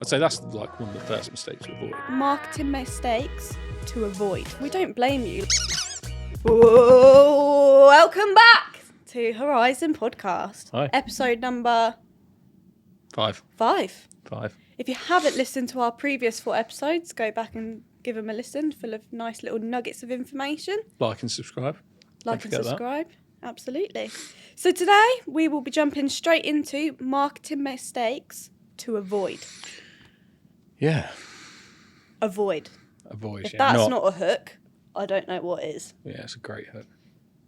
I'd say that's like one of the first mistakes to avoid. Marketing mistakes to avoid. We don't blame you. Whoa, welcome back to Horizon Podcast. Hi. Episode number 5. 5. 5. If you haven't listened to our previous 4 episodes, go back and give them a listen, full of nice little nuggets of information. Like and subscribe. Like and subscribe. Absolutely. So today we will be jumping straight into marketing mistakes to avoid. Yeah. Avoid. Avoid. If that's not a hook, I don't know what is. Yeah, it's a great hook.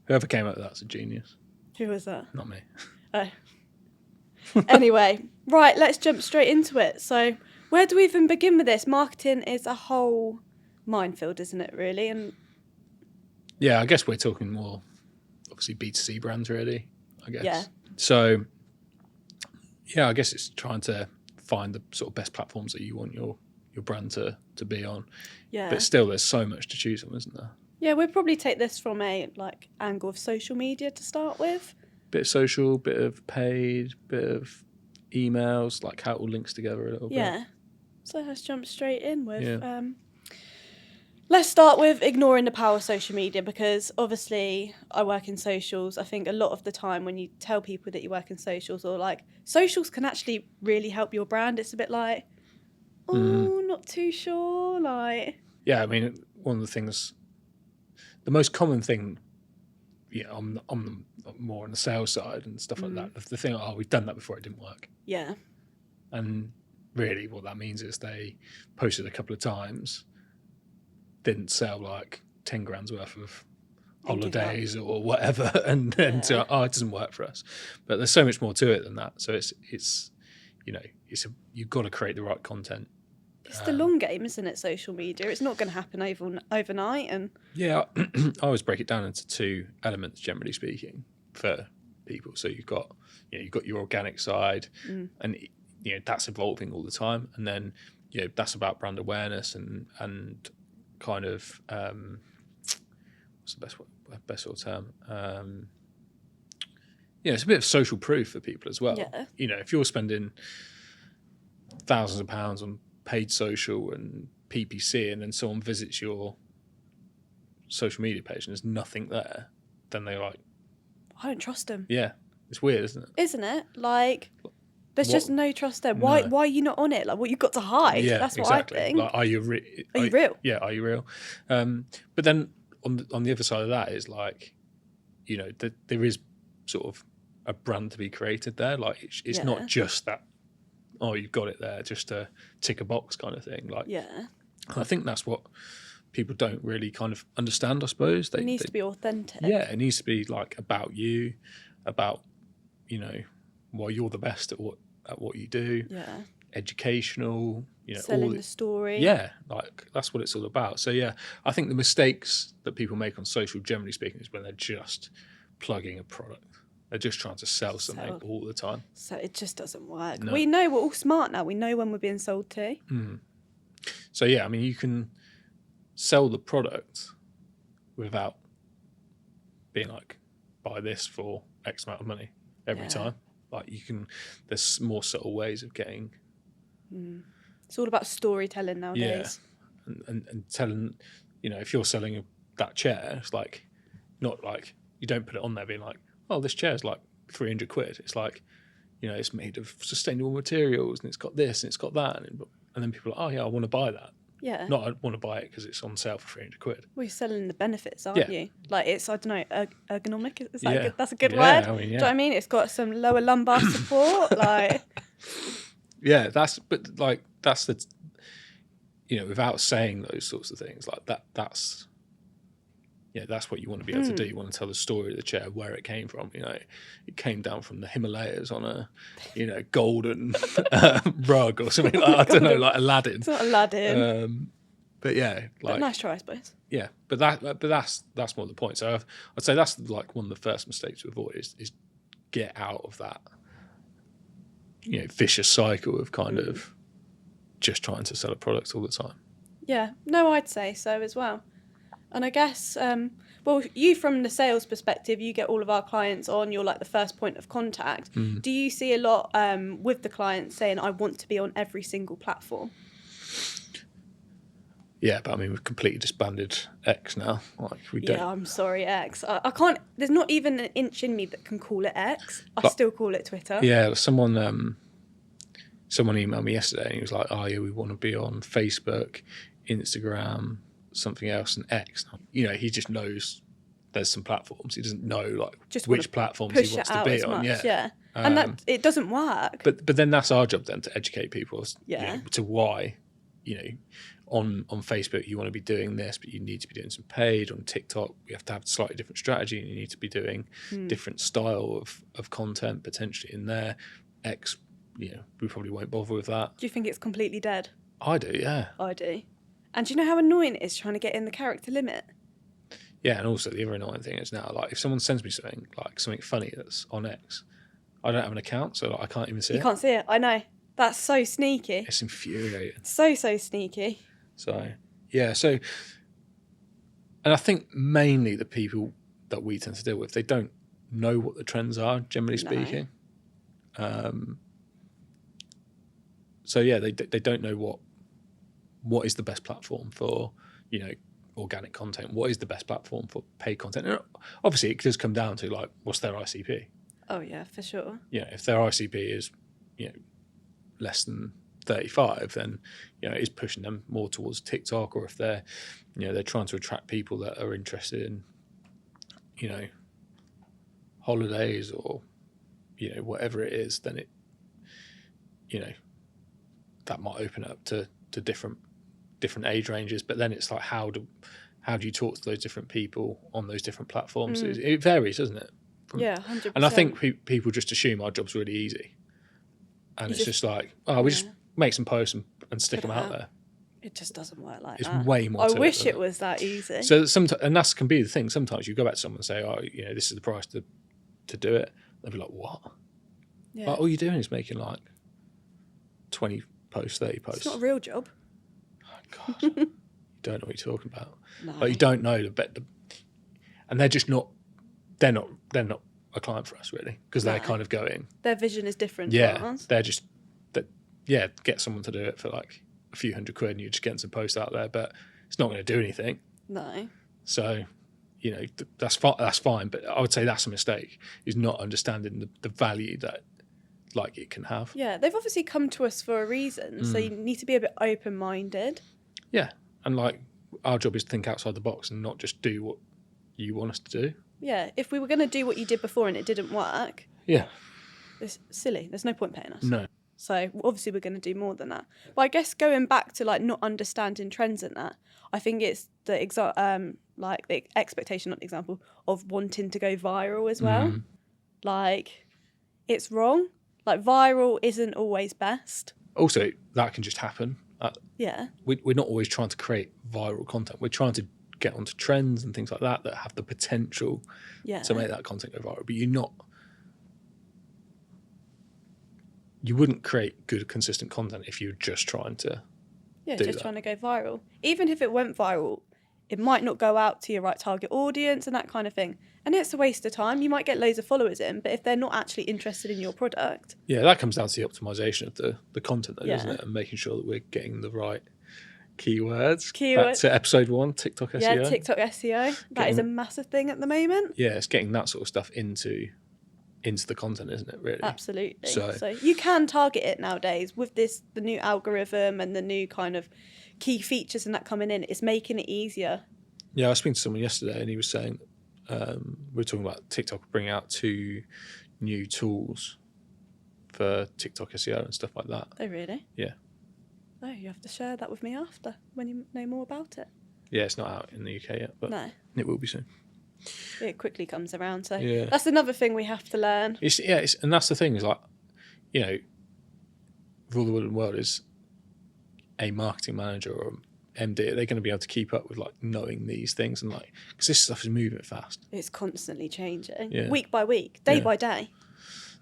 Whoever came up with that's a genius. Who was that? Not me. Oh. Anyway, right, let's jump straight into it. So where do we even begin with this? Marketing is a whole minefield, isn't it, really? And yeah, I guess we're talking more, obviously, B2C brands, really, I guess. Yeah. So, yeah, I guess it's trying to find the sort of best platforms that you want your brand to be on. Yeah. But still, there's so much to choose from, isn't there? Yeah, we'll probably take this from a angle of social media to start with. Bit of social, bit of paid, bit of emails, like how it all links together a little bit. Yeah. So let's jump straight in with... let's start with ignoring the power of social media, because obviously I work in socials. I think a lot of the time when you tell people that you work in socials, or socials can actually really help your brand, it's a bit like, not too sure. Yeah, I mean, one of the things, the most common thing, I'm more on the sales side and stuff like that. The thing, we've done that before, it didn't work. Yeah. And really what that means is they posted a couple of times, didn't sell like 10 grand's worth of holidays or whatever, and then it doesn't work for us. But there's so much more to it than that. So it's you've got to create the right content. It's the long game, isn't it? Social media. It's not going to happen overnight. And yeah, I always break it down into 2 elements, generally speaking, for people. So you've got your organic side, and that's evolving all the time, and then that's about brand awareness and kind of what's the best sort of term? It's a bit of social proof for people as well. Yeah. If you're spending thousands of pounds on paid social and PPC, and then someone visits your social media page and there's nothing there, then they're like, I don't trust them. Yeah, it's weird, isn't it? Isn't it? There's just no trust there. Why are you not on it? What you've got to hide? Yeah, that's what exactly. I think. Are you real? Yeah, are you real? But then on the other side of that is there is sort of a brand to be created there. It's not just that, you've got it there just to tick a box kind of thing. I think that's what people don't really kind of understand, I suppose. It needs to be authentic. Yeah, it needs to be about you, about why you're the best at what you do. Yeah. Educational, selling the story. Yeah, that's what it's all about. So yeah, I think the mistakes that people make on social, generally speaking, is when they're just plugging a product. They're just trying to sell something all the time. So it just doesn't work. No. We know we're all smart now. We know when we're being sold to. So yeah, I mean, you can sell the product without being buy this for X amount of money every time. There's more subtle ways of getting. It's all about storytelling nowadays. Yeah, and telling, if you're selling that chair, it's not you don't put it on there being this chair's 300 quid. It's it's made of sustainable materials and it's got this and it's got that, and then people are I want to buy that. Yeah. Not I want to buy it because it's on sale for 300 quid. Well, you're selling the benefits, aren't you? It's, I don't know, ergonomic. Is that good? That's a good word. I mean, Do you know what I mean? It's got some lower lumbar support. Yeah, that's the, without saying those sorts of things that's what you want to be able to do. You want to tell the story of the chair, where it came from. It came down from the Himalayas on a, golden rug or something I don't know, like Aladdin. It's not Aladdin. But yeah, but nice try, I suppose. Yeah, but that's more the point. So I'd say that's one of the first mistakes to avoid is get out of that, vicious cycle of kind of just trying to sell a product all the time. Yeah, no, I'd say so as well. And I guess Well, you from the sales perspective, you get all of our clients on, you're like the first point of contact. Do you see a lot with the clients saying, I want to be on every single platform? Yeah, but I mean, we've completely disbanded X now. Like, we don't. Yeah, I'm sorry, X. I can't, there's not even an inch in me that can call it X. I still call it Twitter. Yeah, someone emailed me yesterday and he was like, oh yeah, we want to be on Facebook, Instagram, something else, and X. You know, he just knows there's some platforms. He doesn't know like just which platforms he wants to be on. Yeah. And that it doesn't work. But then that's our job then, to educate people yeah. To why, on Facebook you want to be doing this, but you need to be doing some paid. On TikTok we have to have a slightly different strategy and you need to be doing different style of content potentially in there. X, we probably won't bother with that. Do you think it's completely dead? I do, yeah. I do. And do you know how annoying it is trying to get in the character limit? Yeah, and also the other annoying thing is now, like, if someone sends me something funny that's on X, I don't have an account, so I can't even see it. You can't see it, I know. That's so sneaky. It's infuriating. So sneaky. So, yeah, and I think mainly the people that we tend to deal with, they don't know what the trends are, generally speaking. So, yeah, they don't know what is the best platform for, organic content. What is the best platform for paid content? And obviously, it does come down to, like, what's their ICP? Oh, yeah, for sure. Yeah, if their ICP is, less than 35, then, it is pushing them more towards TikTok. Or if they're, they're trying to attract people that are interested in, holidays or, whatever it is, then it, that might open up to different age ranges. But then it's like, how do you talk to those different people on those different platforms? It varies, doesn't it? Yeah, 100%. And I think people just assume our job's really easy, and it's just like, we just make some posts and stick them out there. It just doesn't work like that. It's way more. I wish it was that easy. So sometimes, and that can be the thing. Sometimes you go back to someone and say, this is the price to do it. They'll be like, what? Yeah. Like, all you're doing is making like 20 posts, 30 posts. It's not a real job. Oh God, you don't know what you're talking about. No. Like, you don't know and they're just not. They're not a client for us, really, because they're kind of going. Their vision is different. Yeah, to ours. they're just get someone to do it for like a few $100 and you're just getting some posts out there, but it's not going to do anything. No. So, that's fine, but I would say that's a mistake, is not understanding the value that like it can have. Yeah, they've obviously come to us for a reason, so you need to be a bit open-minded. Yeah, and like our job is to think outside the box and not just do what you want us to do. Yeah, if we were going to do what you did before and it didn't work, it's silly. There's no point paying us. No. So obviously we're going to do more than that. But I guess going back to like not understanding trends and that, I think it's the the expectation, not the example, of wanting to go viral as well. Like, it's wrong. Like, viral isn't always best. Also, that can just happen. Yeah. We're not always trying to create viral content. We're trying to get onto trends and things like that have the potential to make that content go viral. But you wouldn't create good, consistent content if you're just trying to trying to go viral. Even if it went viral, it might not go out to your right target audience and that kind of thing. And it's a waste of time. You might get loads of followers in, but if they're not actually interested in your product. Yeah, that comes down to the optimization of the content, though, doesn't it? And making sure that we're getting the right keywords. Back to episode 1, TikTok SEO. Yeah, TikTok SEO. That is a massive thing at the moment. Yeah, it's getting that sort of stuff into the content, isn't it, really? Absolutely. So you can target it nowadays with the new algorithm and the new kind of key features and that coming in. It's making it easier. Yeah, I was speaking to someone yesterday and he was saying, we were talking about TikTok bringing out 2 new tools for TikTok SEO and stuff like that. Oh, really? Yeah. Oh, you have to share that with me after, when you know more about it. Yeah, it's not out in the UK yet, but it will be soon. It quickly comes around, so that's another thing we have to learn. And that's the thing, is like, rule of the world is a marketing manager or MD, are they going to be able to keep up with like knowing these things, and like, because this stuff is moving fast. It's constantly changing, week by week, day by day.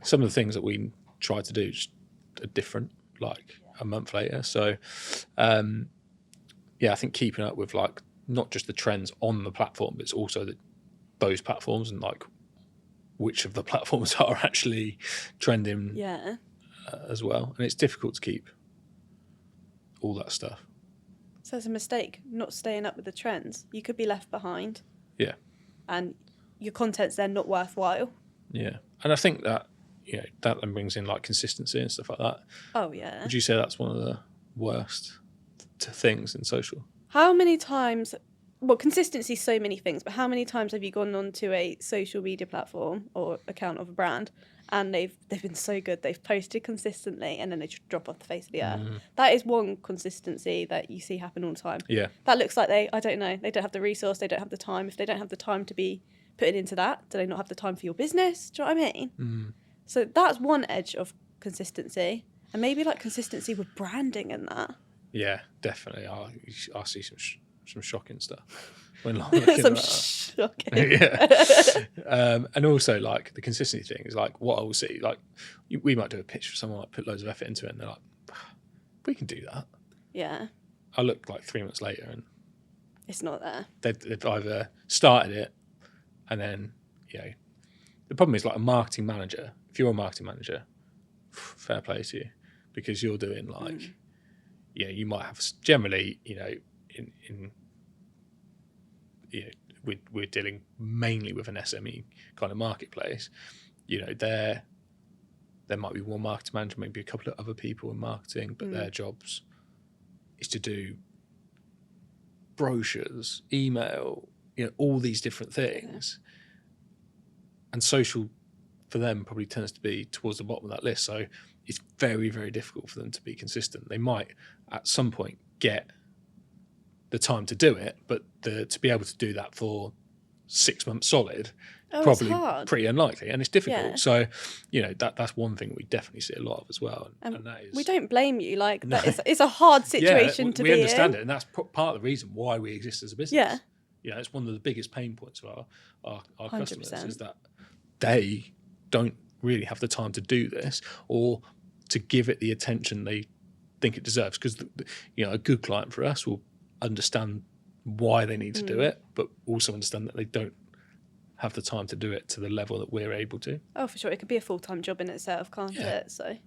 Some of the things that we try to do just are different, like a month later. So, I think keeping up with like not just the trends on the platform, but it's also those platforms and like which of the platforms are actually trending as well. And it's difficult to keep all that stuff. So it's a mistake not staying up with the trends. You could be left behind. Yeah. And your content's then not worthwhile. Yeah. And I think that, that then brings in like consistency and stuff like that. Oh, yeah. Would you say that's one of the worst things in social? How many times, well, consistency is so many things, but how many times have you gone onto a social media platform or account of a brand and they've been so good, they've posted consistently and then they just drop off the face of the earth? That is one consistency that you see happen all the time. Yeah. That looks like they don't have the resource, they don't have the time. If they don't have the time to be putting into that, do they not have the time for your business? Do you know what I mean? So that's one edge of consistency. And maybe like consistency with branding and that. Yeah, definitely. I see some shocking stuff when looking some at shocking. Yeah. And also like the consistency thing is like what I will see. Like we might do a pitch for someone, like put loads of effort into it, and they're like, we can do that. Yeah. I look like 3 months later and it's not there. They've either started it and then the problem is like a marketing manager. If you're a marketing manager, fair play to you, because you're doing like. You might have generally, we're dealing mainly with an SME kind of marketplace. There might be one marketing manager, maybe a couple of other people in marketing, but their jobs is to do brochures, email, all these different things. And social for them probably tends to be towards the bottom of that list. So it's very, very difficult for them to be consistent. They might at some point get the time to do it, but to be able to do that for 6 months solid, probably pretty unlikely, and it's difficult. Yeah. So, that's one thing we definitely see a lot of as well. And that is, we don't blame you. Like it's a hard situation to be in. We understand it, and that's part of the reason why we exist as a business. Yeah, it's one of the biggest pain points of our customers is that they don't really have the time to do this or to give it the attention they think it deserves, because a good client for us will understand why they need to do it, but also understand that they don't have the time to do it to the level that we're able to. Oh, for sure. It could be a full-time job in itself, can't it? So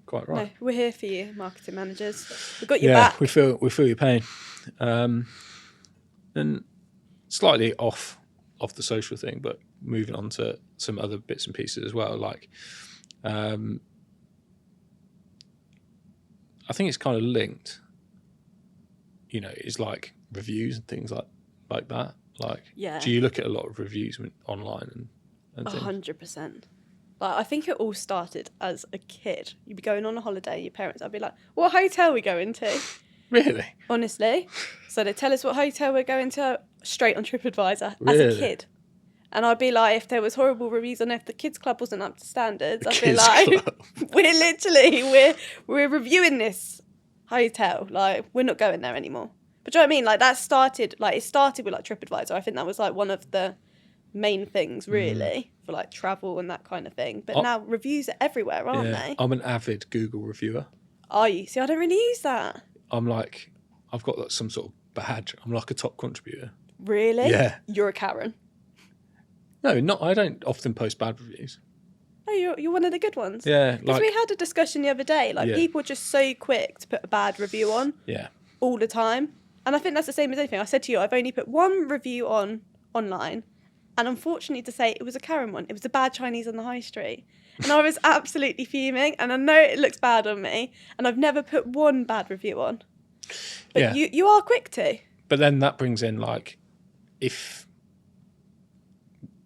quite right. No, we're here for you, marketing managers. We've got your back. We feel your pain. And slightly off the social thing, but moving on to some other bits and pieces as well, like I think it's kind of linked, it's like reviews and things like that. Like, do you look at a lot of reviews online and things? 100%. Like, I think it all started as a kid. You'd be going on a holiday, your parents, I'd be like, what hotel are we going to? Really? Honestly. So they tell us what hotel we're going to, straight on TripAdvisor as a kid. And I'd be like, if there was horrible reviews and if the kids club wasn't up to standards, I'd be like, we're reviewing this hotel. Like, we're not going there anymore. But do you know what I mean? Like, it started with like TripAdvisor. I think that was like one of the main things really for like travel and that kind of thing. But now reviews are everywhere, aren't they? I'm an avid Google reviewer. Are you? See, I don't really use that. I'm like, I've got like some sort of badge. I'm like a top contributor. Really? Yeah. You're a Karen. No, I don't often post bad reviews. Oh, you're one of the good ones. Yeah. Because we had a discussion the other day. Like, people are just so quick to put a bad review on. Yeah. All the time. And I think that's the same as anything. I said to you, I've only put one review online. And unfortunately to say, it was a Karen one. It was a bad Chinese on the high street. And I was absolutely fuming. And I know it looks bad on me. And I've never put one bad review on. But you are quick to. But then that brings in, like, if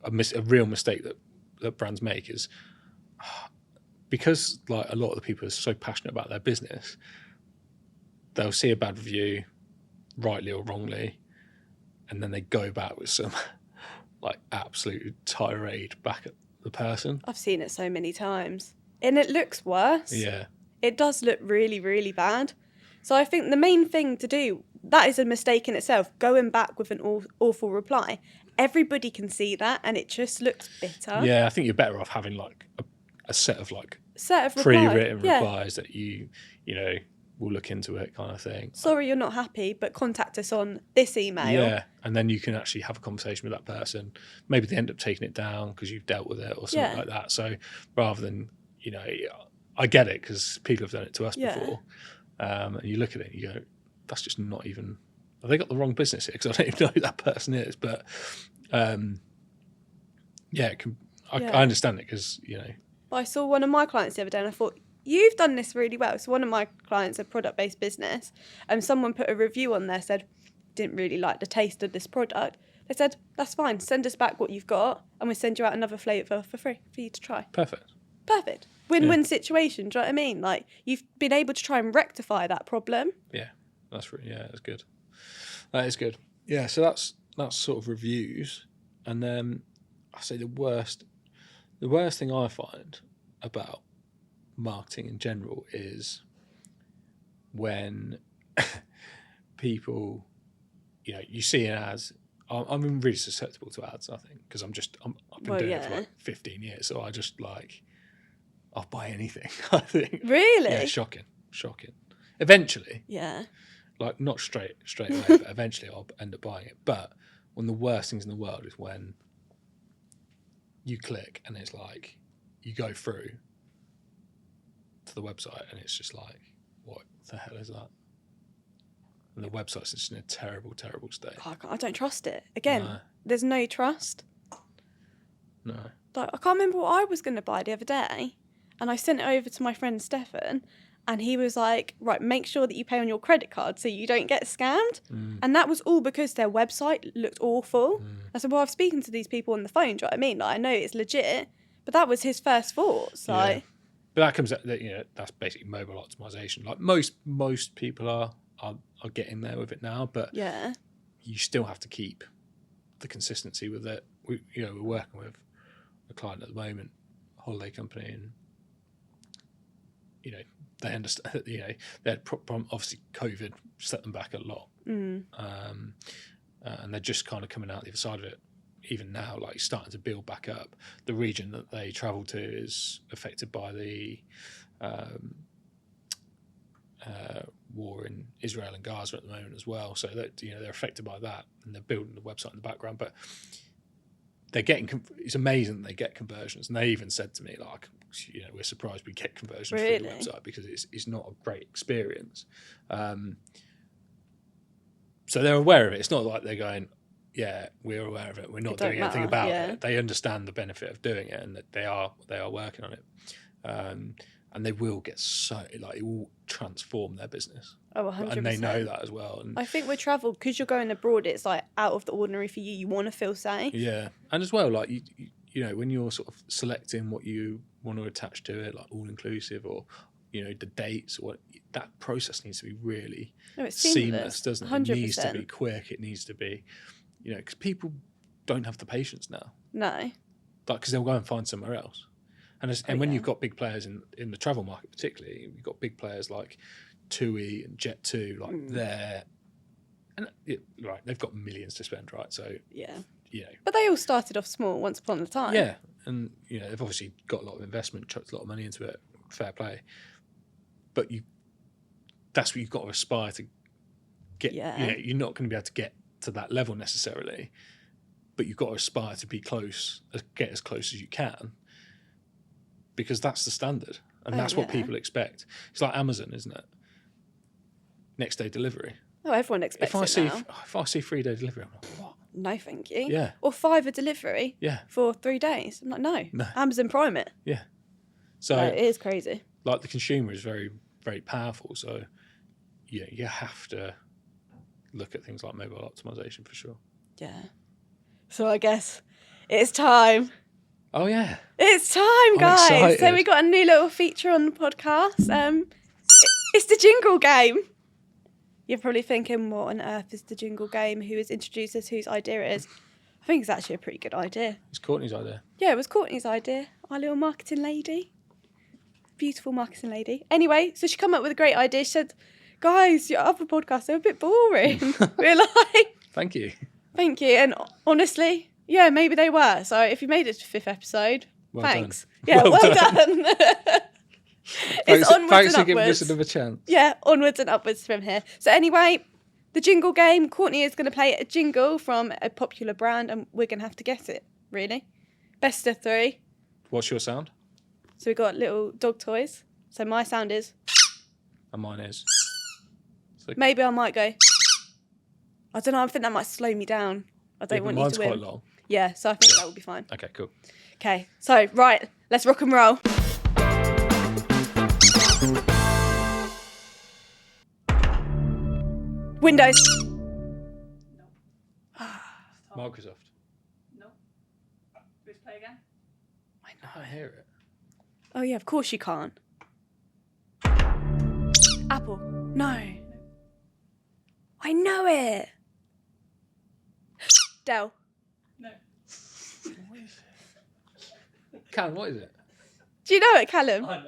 a real mistake that brands make is because like a lot of the people are so passionate about their business, they'll see a bad review, rightly or wrongly, and then they go back with some like absolute tirade back at the person. I've seen it so many times. And it looks worse. Yeah. It does look really, really bad. So I think the main thing to do, that is a mistake in itself, going back with an awful reply. Everybody can see that and it just looks bitter. Yeah, I think you're better off having like a set of like pre-written replies that you we'll look into it kind of thing. Sorry you're not happy, but contact us on this email. Yeah, and then you can actually have a conversation with that person. Maybe they end up taking it down because you've dealt with it or something like that. So rather than, I get it because people have done it to us before. And you look at it and you go, that's just not even, have they got the wrong business here? Because I don't even know who that person is. But I understand it because, I saw one of my clients the other day and I thought, you've done this really well. So one of my clients, a product-based business, and someone put a review on there, said, didn't really like the taste of this product. They said, that's fine, send us back what you've got and we'll send you out another flavour for free for you to try. Perfect. Win-win situation, do you know what I mean? Like, you've been able to try and rectify that problem. Yeah, that's good. That is good. Yeah, so that's sort of reviews. And then I say the worst thing I find about marketing in general is when people, you see an ad. I'm really susceptible to ads, I think, because I've been doing it for like 15 years, so I just I'll buy anything. I think. Really? Yeah, shocking. Eventually. Yeah. Like not straight away, but eventually I'll end up buying it. But one of the worst things in the world is when you click and it's like you go through to the website and it's just like, what the hell is that? And the website's just in a terrible, terrible state. I don't trust it. Again, there's no trust. No. Like, I can't remember what I was going to buy the other day, and I sent it over to my friend Stefan, and he was like, right, make sure that you pay on your credit card so you don't get scammed. And that was all because their website looked awful. I said, well, I've spoken to these people on the phone, do you know what I mean? Like, I know it's legit, but that was his first thoughts. Like, but that comes at, that's basically mobile optimization. Like most people are getting there with it now, but you still have to keep the consistency with it. We're working with a client at the moment, a holiday company, and they understand. They had obviously COVID set them back a lot, and they're just kind of coming out the other side of it. Even now, like starting to build back up. The region that they travel to is affected by the war in Israel and Gaza at the moment as well. So that they're affected by that, and they're building the website in the background. But they're getting. It's amazing that they get conversions, and they even said to me like, we're surprised we get conversions through the website because it's not a great experience. So they're aware of it. It's not like they're going, yeah, we're aware of it. We're not doing anything about it. They understand the benefit of doing it, and that they are working on it. And they will get it will transform their business. Oh, 100%. And they know that as well. And I think with travel, because you're going abroad, it's like out of the ordinary for you. You want to feel safe. Yeah, and as well, like when you're sort of selecting what you want to attach to it, like all inclusive or the dates, or that process needs to be really seamless, doesn't it? 100%. It needs to be quick. It needs to be, because people don't have the patience now. No. Like, because they'll go and find somewhere else. And when you've got big players in the travel market, particularly, you've got big players like TUI and Jet2, like they've got millions to spend, right? So but they all started off small once upon a time. Yeah, and they've obviously got a lot of investment, chucked a lot of money into it. Fair play, but that's what you've got to aspire to get. You're not going to be able to get to that level necessarily, but you've got to aspire to be close, get as close as you can. Because that's the standard, and that's what people expect. It's like Amazon, isn't it? Next day delivery. Oh, everyone expects it now. If I see 3-day delivery, I'm like, what? No, thank you. Yeah. Or 5 a delivery. Yeah. For 3 days. I'm like, no. Amazon Prime it. Yeah. So it is crazy. Like the consumer is very, very powerful. So you have to look at things like mobile optimization for sure. Yeah. So I guess it's time. Oh, yeah. It's time, guys. Excited. So we got a new little feature on the podcast. It's the jingle game. You're probably thinking, what on earth is the jingle game? Who has introduced us? Whose idea it is? I think it's actually a pretty good idea. It's Courtney's idea. Yeah, it was Courtney's idea. Our little marketing lady. Beautiful marketing lady. Anyway, so she came up with a great idea. She said, guys, your other podcasts are a bit boring. We're like... Thank you. Thank you. And honestly... yeah, maybe they were. So if you made it to 5th episode, well thanks. Done. Yeah, well done. It's onwards Thanks and for giving us upwards. another chance. Yeah, onwards and upwards from here. So anyway, the jingle game. Courtney is going to play a jingle from a popular brand, and we're going to have to guess it. Really, best of 3. What's your sound? So we've got little dog toys. So my sound is. And mine is. So, Maybe I might go. I don't know. I think that might slow me down. I don't want you to win. mine's quite long. Yeah, so I think that would be fine. Okay, cool. Okay, so right, let's rock and roll. Windows. Microsoft. No. Let's play again. I know, I hear it. Oh yeah, of course you can't. Apple. No. I know it. Dell. No. Callum, what is it? Do you know it, Callum? What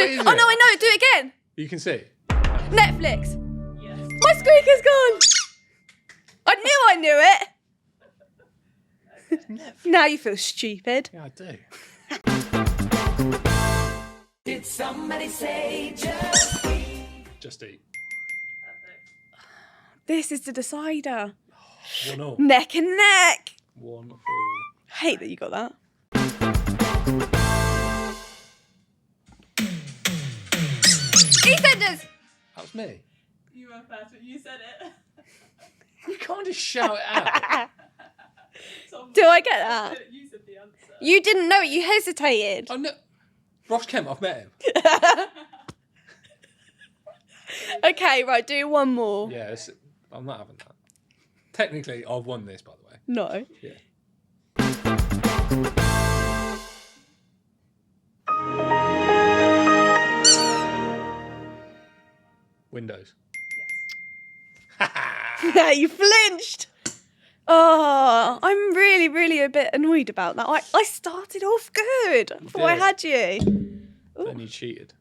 is it? Oh no, I know it. Do it again. You can see. Netflix. Yes. My squeaker's gone. I knew it. Now you feel stupid. Yeah, I do. Did somebody say just eat? Just eat. This is the decider. 1-1. Neck and neck. 1-1. Hate that you got that. EastEnders. That was me. You were first, but you said it. You can't just shout it out. Do I get that? You said the answer. You didn't know it. You hesitated. Oh no, Ross Kemp. I've met him. Okay, right. Do one more. Yeah, I'm not having that. Technically, I've won this, by the way. No. Yeah. Windows. Yeah, you flinched. Oh, I'm really, really a bit annoyed about that. I started off good. I thought I did. had you. Then you cheated.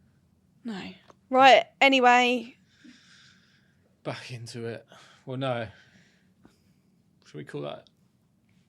No. Right. Anyway. Back into it. Well, no. Should we call that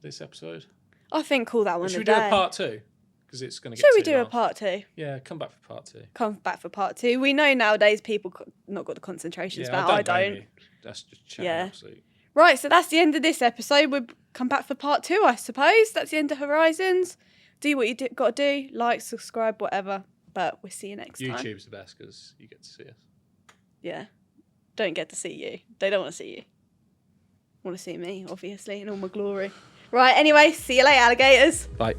this episode? I think call that one Should a we do day. a part 2? Because it's going to get Should we too do a long. part 2? Yeah, come back for part 2. Come back for part 2. We know nowadays people not got the concentration span. I blame don't. you. That's just chatting Yeah. absolute. Right, so that's the end of this episode. We'll come back for part 2, I suppose. That's the end of Horizons. Do what you got to do. Like, subscribe, whatever. But we'll see you next time. YouTube's the best because you get to see us. Yeah. Don't get to see you. They don't want to see you. Want to see me, obviously, in all my glory. Right, anyway, see you later, alligators. Bye.